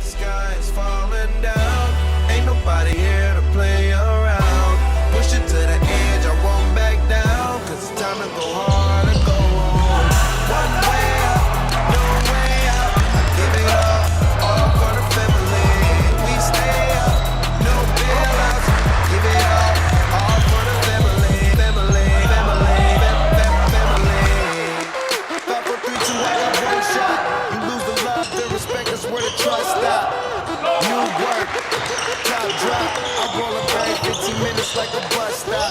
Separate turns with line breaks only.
Sky is falling down. Ain't nobody here to play around. Push it to the edge, I won't back down. Cause it's time to go hard and go home. One way up, no way out. Give it all for the family. We stay up, no bailouts. Give it all for the family. Family, family, family. 5, 4, 3, 2, I got one shot. You lose the love, the respect is where the trust stop. New work, top drop. I roll a bag, 15 minutes like a bus stop.